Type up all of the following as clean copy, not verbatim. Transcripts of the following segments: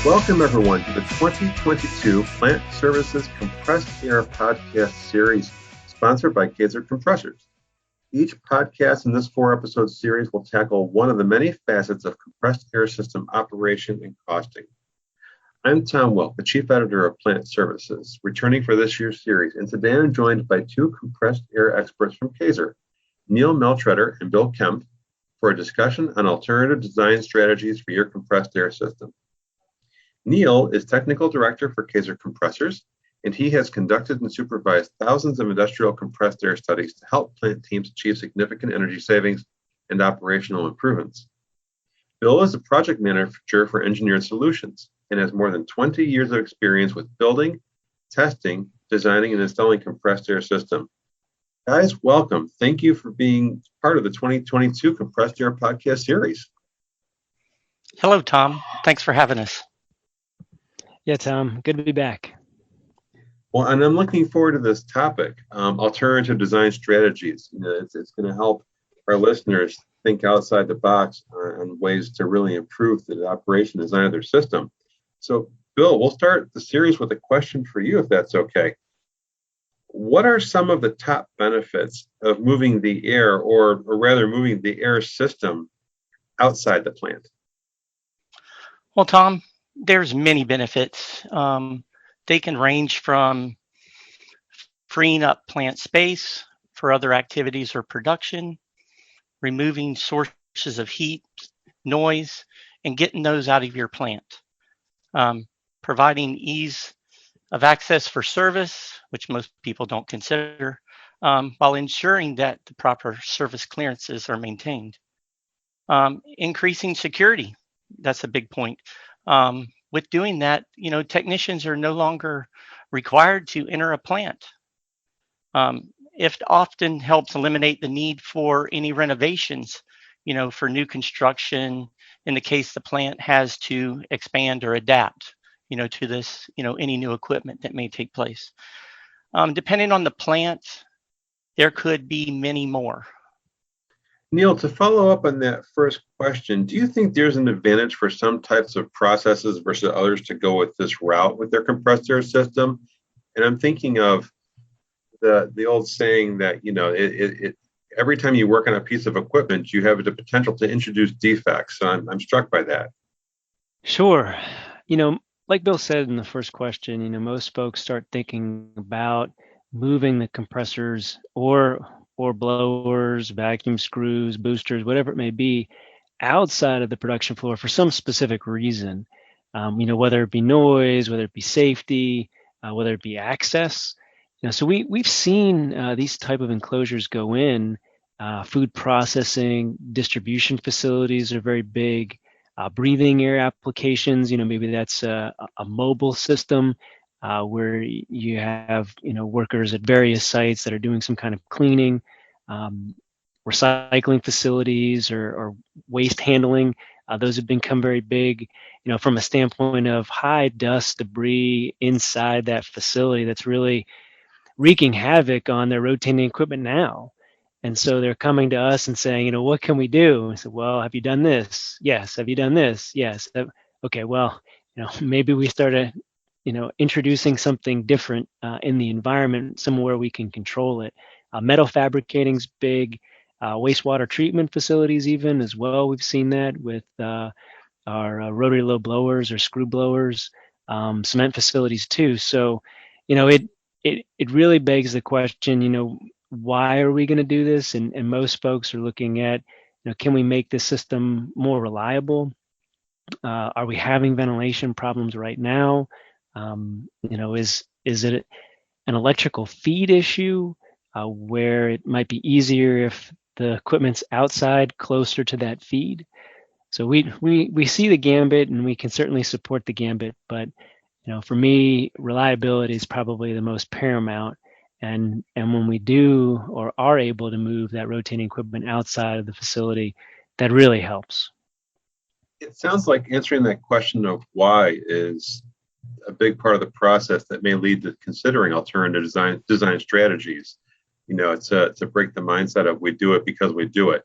Welcome, everyone, to the 2022 Plant Services Compressed Air Podcast Series, sponsored by Kaeser Compressors. Each podcast in this 4-episode series will tackle one of the many facets of compressed air system operation and costing. I'm Tom Welk, the Chief Editor of Plant Services, returning for this year's series, and today I'm joined by two compressed air experts from Kaeser, Neil Mehltretter and Bill Kemph, for a discussion on alternative design strategies for your compressed air system. Neil is Technical Director for Kaeser Compressors, and he has conducted and supervised thousands of industrial compressed air studies to help plant teams achieve significant energy savings and operational improvements. Bill is a project manager for Engineered Solutions and has more than 20 years of experience with building, testing, designing, and installing compressed air systems. Guys, welcome. Thank you for being part of the 2022 Compressed Air Podcast Series. Hello, Tom. Thanks for having us. Yeah, Tom, good to be back. Well, and I'm looking forward to this topic, alternative design strategies. It's going to help our listeners think outside the box on ways to really improve the operation design of their system. So, Bill, we'll start the series with a question for you, if that's okay. What are some of the top benefits of moving the air, or rather moving the air system outside the plant? Well, Tom, there's many benefits. They can range from freeing up plant space for other activities or production, removing sources of heat, noise, and getting those out of your plant, providing ease of access for service, which most people don't consider, while ensuring that the proper service clearances are maintained. Increasing security, that's a big point. With doing that, technicians are no longer required to enter a plant. It often helps eliminate the need for any renovations, for new construction in the case the plant has to expand or adapt, to this, any new equipment that may take place. Depending on the plant, there could be many more. Neil, to follow up on that first question, do you think there's an advantage for some types of processes versus others to go with this route with their compressed air system? And I'm thinking of the old saying that, every time you work on a piece of equipment, you have the potential to introduce defects. So I'm struck by that. Sure. Like Bill said in the first question, most folks start thinking about moving the compressors or blowers, vacuum screws, boosters, whatever it may be, outside of the production floor for some specific reason. Whether it be noise, whether it be safety, whether it be access. So we've seen these type of enclosures go in. Food processing, distribution facilities are very big. Breathing air applications, maybe that's a mobile system where you have, workers at various sites that are doing some kind of cleaning, recycling facilities or waste handling. Those have become very big, from a standpoint of high dust debris inside that facility that's really wreaking havoc on their rotating equipment now. And so they're coming to us and saying, what can we do? And I said, well, have you done this? Yes. Have you done this? Yes. Okay, well, maybe we started, introducing something different in the environment, somewhere we can control it. Metal fabricating's big, wastewater treatment facilities even as well. We've seen that with our rotary low blowers or screw blowers, cement facilities too. So, it really begs the question, why are we going to do this? And most folks are looking at, can we make this system more reliable? Are we having ventilation problems right now? Is it an electrical feed issue where it might be easier if the equipment's outside, closer to that feed? So we see the gambit, and we can certainly support the gambit, but for me, reliability is probably the most paramount. And when we do or are able to move that rotating equipment outside of the facility, that really helps. It sounds like answering that question of why is a big part of the process that may lead to considering alternative design strategies. To break the mindset of we do it because we do it.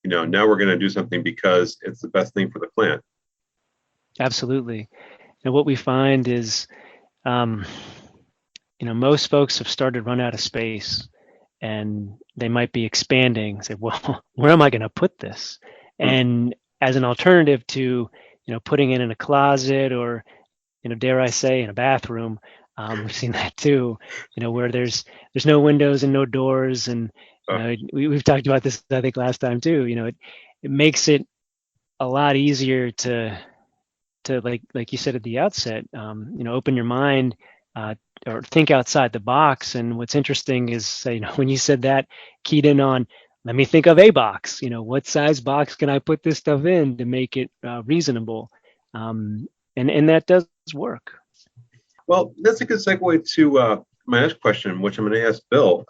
Now we're going to do something because it's the best thing for the plant. Absolutely. And what we find is, most folks have started to run out of space, and they might be expanding. Say, well, where am I going to put this? And as an alternative to, putting it in a closet or, dare I say, in a bathroom, we've seen that too. Where there's no windows and no doors, and we've talked about this, I think, last time too. It makes it a lot easier to like you said at the outset, open your mind, or think outside the box. And what's interesting is, when you said that, keyed in on, let me think of a box. What size box can I put this stuff in to make it reasonable? And that does work. Well, that's a good segue to my next question, which I'm going to ask Bill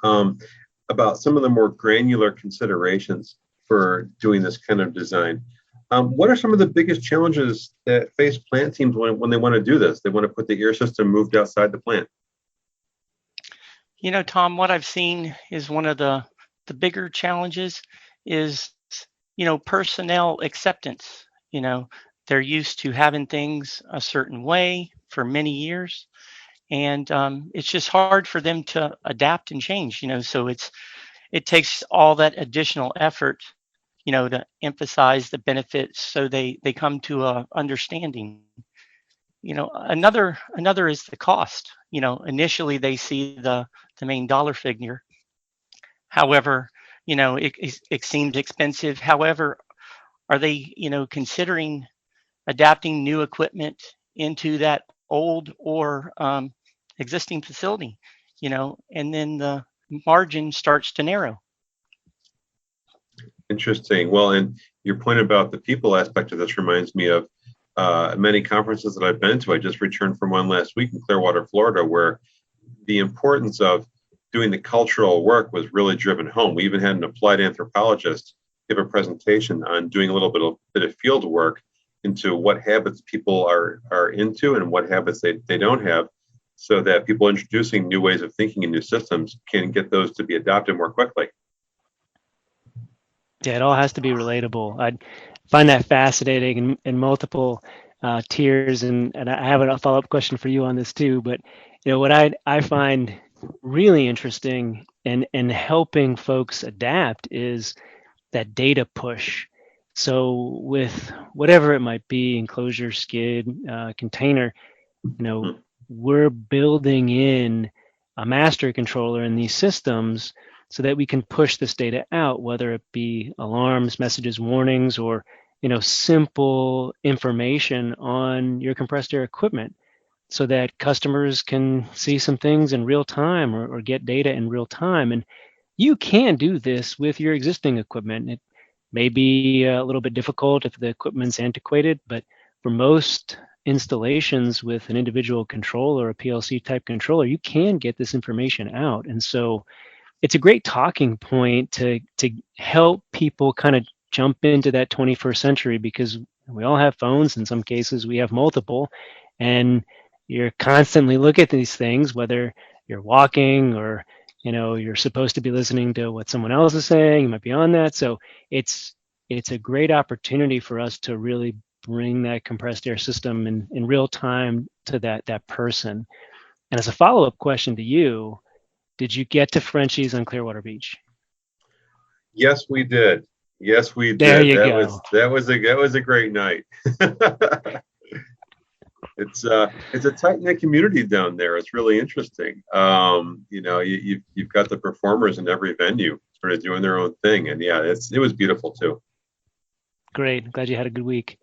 about some of the more granular considerations for doing this kind of design. What are some of the biggest challenges that face plant teams when they want to do this? They want to put the air system moved outside the plant. Tom, what I've seen is one of the bigger challenges is, personnel acceptance. They're used to having things a certain way for many years, and it's just hard for them to adapt and change. So it takes all that additional effort, to emphasize the benefits so they come to a understanding. Another is the cost. Initially they see the main dollar figure. However, it seems expensive. However, are they, considering adapting new equipment into that old or existing facility? And then the margin starts to narrow. Interesting. Well, and your point about the people aspect of this reminds me of many conferences that I've been to. I just returned from one last week in Clearwater, Florida, where the importance of doing the cultural work was really driven home. We even had an applied anthropologist give a presentation on doing a little bit of field work into what habits people are into and what habits they don't have, so that people introducing new ways of thinking and new systems can get those to be adopted more quickly. Yeah, it all has to be relatable. I find that fascinating in multiple tiers, and I have a follow-up question for you on this too. But what I find really interesting and helping folks adapt is that data push. So with whatever it might be, enclosure, skid, container, we're building in a master controller in these systems so that we can push this data out, whether it be alarms, messages, warnings, or simple information on your compressed air equipment, so that customers can see some things in real time or get data in real time. And you can do this with your existing equipment. It may be a little bit difficult if the equipment's antiquated, but for most installations with an individual controller, a PLC type controller, you can get this information out. And so it's a great talking point to help people kind of jump into that 21st century, because we all have phones. In some cases, we have multiple, and you're constantly looking at these things, whether you're walking or you're supposed to be listening to what someone else is saying. You might be on that. So it's a great opportunity for us to really bring that compressed air system in real time to that person. And as a follow-up question to you, did you get to Frenchie's on Clearwater Beach? Yes, we did. Yes, we did. There you go. That was a great night. It's a tight-knit community down there. It's really interesting. You've got the performers in every venue sort of doing their own thing, and yeah, it was beautiful too. Great. I'm glad you had a good week.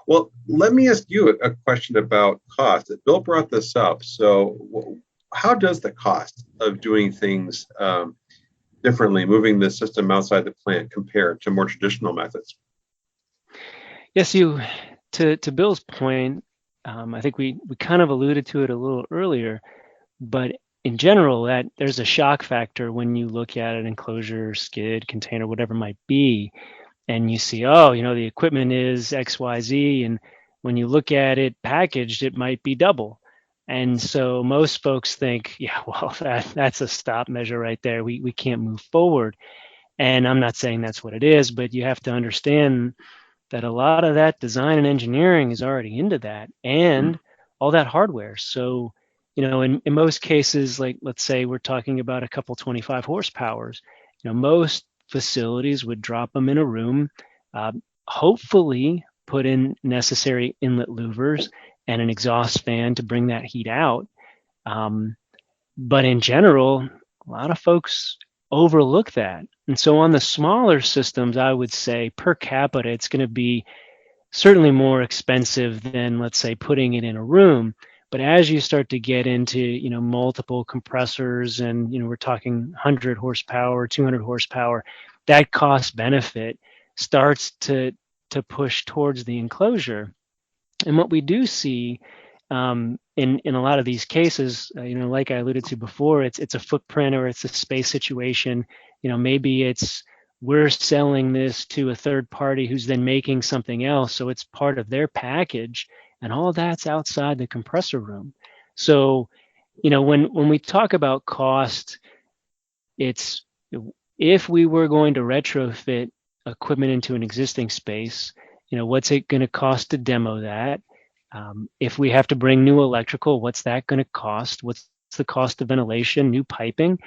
Well, let me ask you a question about cost. Bill brought this up. So how does the cost of doing things differently, moving the system outside the plant, compare to more traditional methods? Yes, to Bill's point, I think we kind of alluded to it a little earlier, but in general, that there's a shock factor when you look at an enclosure, skid, container, whatever it might be, and you see, the equipment is XYZ, and when you look at it packaged, it might be double. And so most folks think, yeah, well, that's a stop measure right there. We can't move forward. And I'm not saying that's what it is, but you have to understand that a lot of that design and engineering is already into that, and all that hardware. So, in most cases, like let's say we're talking about a couple 25 horsepowers, most facilities would drop them in a room, uh, hopefully put in necessary inlet louvers and an exhaust fan to bring that heat out. But in general, a lot of folks overlook that. And so on the smaller systems, I would say per capita, it's going to be certainly more expensive than, let's say, putting it in a room. But as you start to get into, multiple compressors and, we're talking 100 horsepower, 200 horsepower, that cost benefit starts to push towards the enclosure. And what we do see in a lot of these cases, like I alluded to before, it's a footprint or it's a space situation. Maybe it's we're selling this to a third party who's then making something else, so it's part of their package, and all that's outside the compressor room. So, when we talk about cost, it's if we were going to retrofit equipment into an existing space, what's it going to cost to demo that? If we have to bring new electrical, what's that going to cost? What's the cost of ventilation, new piping?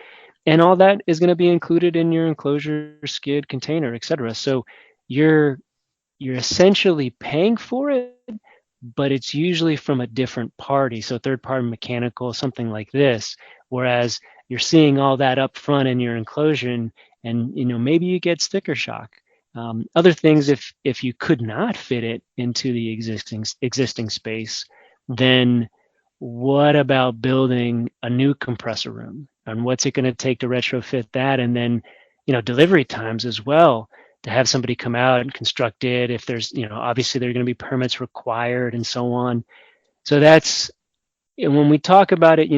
And all that is going to be included in your enclosure, skid, container, et cetera. So you're essentially paying for it, but it's usually from a different party. So third party mechanical, something like this. Whereas you're seeing all that up front in your enclosure, and maybe you get sticker shock. Other things, if you could not fit it into the existing space, then what about building a new compressor room? And what's it going to take to retrofit that? And then, delivery times as well, to have somebody come out and construct it. If there's, obviously there are going to be permits required and so on. So that's, and when we talk about it,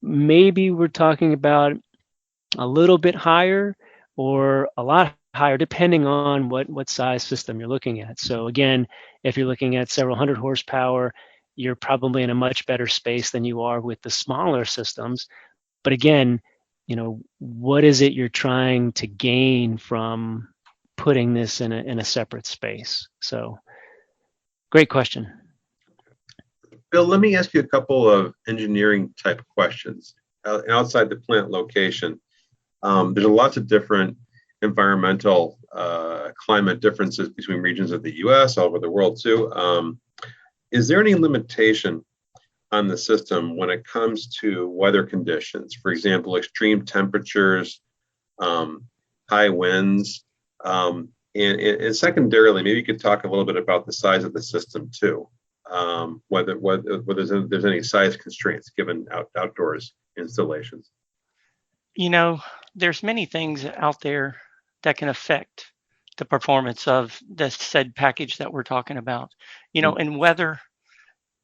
maybe we're talking about a little bit higher or a lot higher, depending on what size system you're looking at. So again, if you're looking at several hundred horsepower, you're probably in a much better space than you are with the smaller systems. But again, what is it you're trying to gain from putting this in a separate space? So great question. Bill, let me ask you a couple of engineering type questions. Outside the plant location, there's lots of different environmental climate differences between regions of the U.S., all over the world too. Is there any limitation on the system when it comes to weather conditions? For example, extreme temperatures, high winds, and secondarily, maybe you could talk a little bit about the size of the system too, whether there's any size constraints given outdoors installations. There's many things out there that can affect the performance of the said package that we're talking about. And weather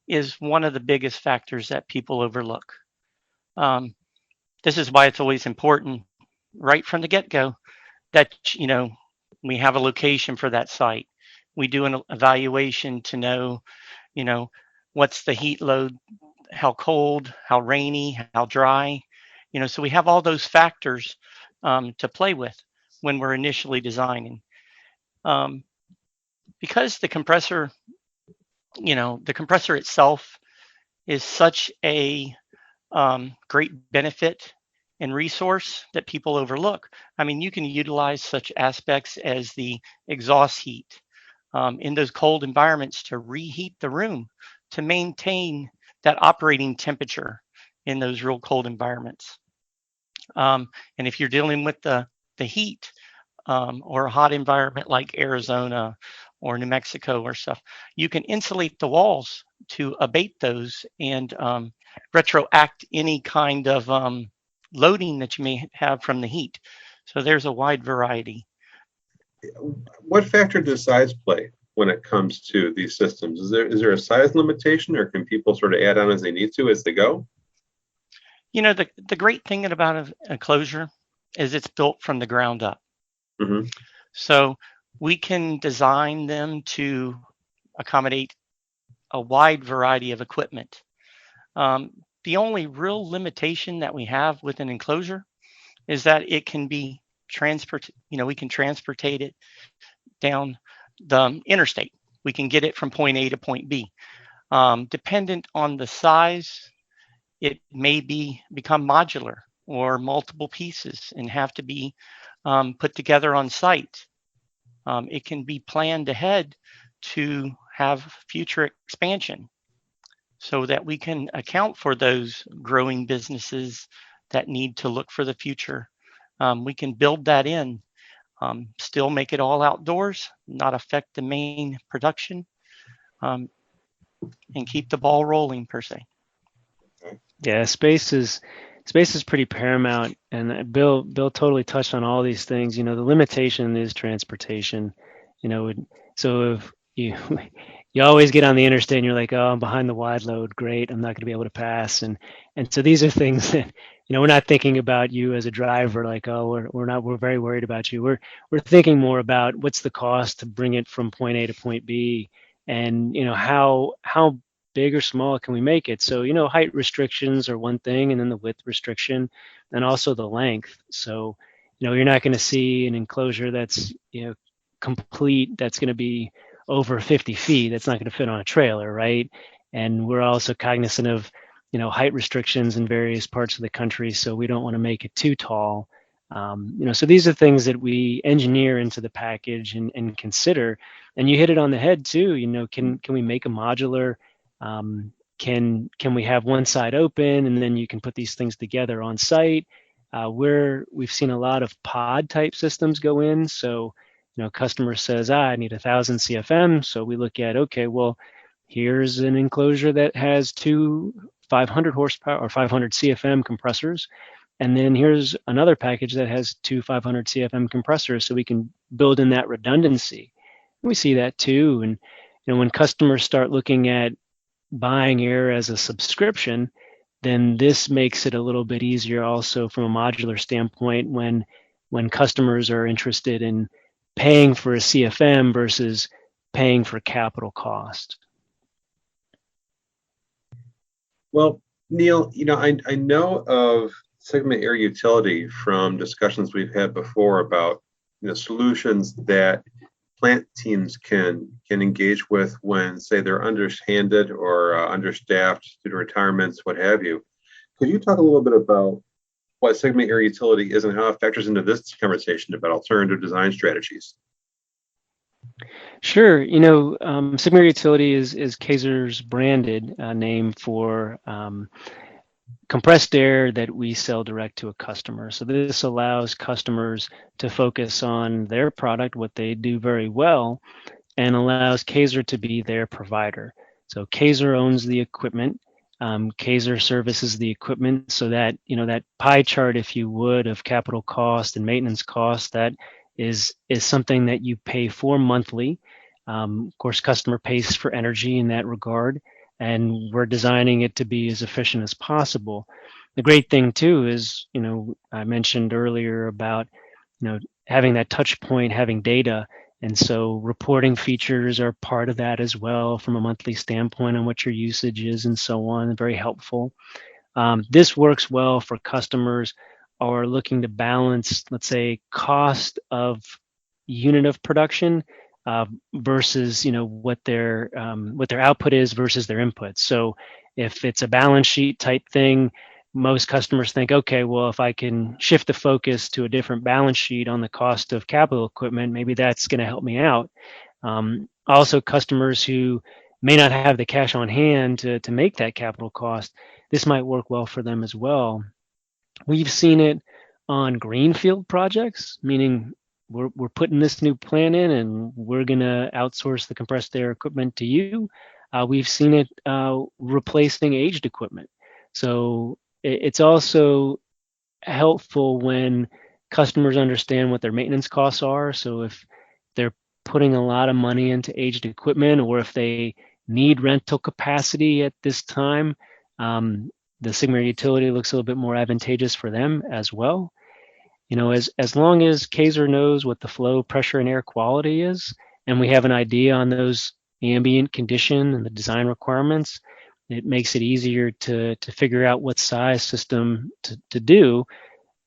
is one of the biggest factors that people overlook. This is why it's always important right from the get-go that, we have a location for that site. We do an evaluation to know, what's the heat load, how cold, how rainy, how dry, so we have all those factors to play with when we're initially designing. Because the compressor itself is such a great benefit and resource that people overlook. I mean, you can utilize such aspects as the exhaust heat in those cold environments to reheat the room to maintain that operating temperature in those real cold environments. And if you're dealing with the heat or a hot environment like Arizona or New Mexico or stuff, you can insulate the walls to abate those and retroact any kind of loading that you may have from the heat. So there's a wide variety. What factor does size play when it comes to these systems? Is there a size limitation, or can people sort of add on as they need to as they go? The great thing about an enclosure is it's built from the ground up. Mm-hmm. So we can design them to accommodate a wide variety of equipment. The only real limitation that we have with an enclosure is that it can be we can transportate it down the interstate. We can get it from point A to point B. Dependent on the size, it may become modular or multiple pieces and have to be put together on site. It can be planned ahead to have future expansion so that we can account for those growing businesses that need to look for the future. We can build that in, still make it all outdoors, not affect the main production, and keep the ball rolling per se. Yeah, space is pretty paramount, and Bill totally touched on all these things. The limitation is transportation. So if you you always get on the interstate and you're like, oh, I'm behind the wide load, great, I'm not going to be able to pass, and so these are things that we're not thinking about you as a driver, like, oh, we're very worried about you. We're thinking more about what's the cost to bring it from point A to point B, and how big or small can we make it. So height restrictions are one thing, and then the width restriction, and also the length. So you're not going to see an enclosure that's complete, that's going to be over 50 feet. That's not going to fit on a trailer, right? And we're also cognizant of height restrictions in various parts of the country, so we don't want to make it too tall. So these are things that we engineer into the package and consider. And you hit it on the head too. Can we make a modular? Can we have one side open and then you can put these things together on site? We've seen a lot of pod type systems go in. So customer says, I need 1,000 CFM. So we look at, okay, well, here's an enclosure that has two 500 horsepower or 500 CFM compressors. And then here's another package that has two 500 CFM compressors, so we can build in that redundancy. We see that too. And when customers start looking at buying air as a subscription, then this makes it a little bit easier also from a modular standpoint when customers are interested in paying for a CFM versus paying for capital cost. Well, Neil, I know of segment air utility from discussions we've had before about solutions that plant teams can engage with when, say, they're underhanded or understaffed due to retirements, what have you. Could you talk a little bit about what segment air utility is and how it factors into this conversation about alternative design strategies? Sure. segment air utility is Kaeser's branded name for compressed air that we sell direct to a customer. So this allows customers to focus on their product, what they do very well, and allows Kaeser to be their provider. So Kaeser owns the equipment. Kaeser services the equipment, so that that pie chart, if you would, of capital cost and maintenance cost, that is something that you pay for monthly. Of course, customer pays for energy in that regard, and we're designing it to be as efficient as possible. The great thing too is, I mentioned earlier about, having that touch point, having data. And so reporting features are part of that as well from a monthly standpoint on what your usage is and so on, very helpful. This works well for customers who are looking to balance, let's say, cost of unit of production versus what their output is versus their input. So if it's a balance sheet type thing, most customers think, okay, well, if I can shift the focus to a different balance sheet on the cost of capital equipment, maybe that's going to help me out. Also, customers who may not have the cash on hand to make that capital cost, this might work well for them as well. We've seen it on greenfield projects, meaning we're putting this new plant in and we're going to outsource the compressed air equipment to you. We've seen it replacing aged equipment. So it's also helpful when customers understand what their maintenance costs are. So if they're putting a lot of money into aged equipment, or if they need rental capacity at this time, the segment utility looks a little bit more advantageous for them as well. As long as Kaeser knows what the flow, pressure, and air quality is, and we have an idea on those ambient condition and the design requirements, it makes it easier to figure out what size system to do.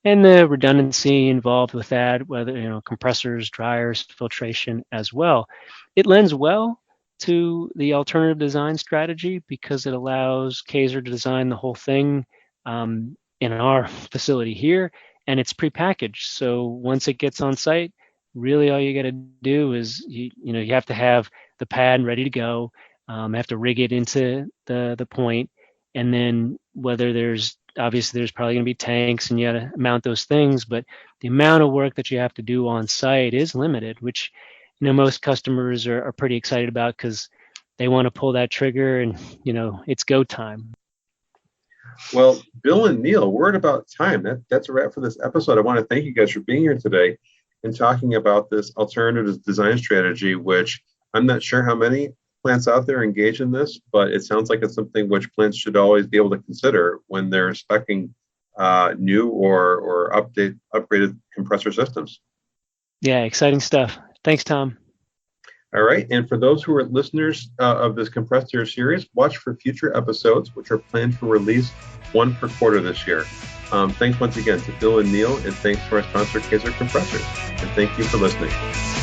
and the redundancy involved with that, whether compressors, dryers, filtration as well. It lends well to the alternative design strategy because it allows Kaeser to design the whole thing in our facility here, and it's prepackaged. So once it gets on site, really all you got to do is you have to have the pad ready to go. Have to rig it into the point, and then whether there's probably going to be tanks and you got to mount those things, but the amount of work that you have to do on site is limited, which most customers are pretty excited about because they want to pull that trigger and it's go time. Well, Bill and Neil, we're at about time. That's a wrap for this episode. I want to thank you guys for being here today and talking about this alternative design strategy, which I'm not sure how many plants out there engage in this, but it sounds like it's something which plants should always be able to consider when they're speccing new or upgraded compressor systems. Yeah, exciting stuff. Thanks, Tom. All right. And for those who are listeners of this compressed air series, watch for future episodes, which are planned for release 1 per quarter this year. Thanks once again to Bill and Neil, and thanks to our sponsor, Kaeser Compressors. And thank you for listening.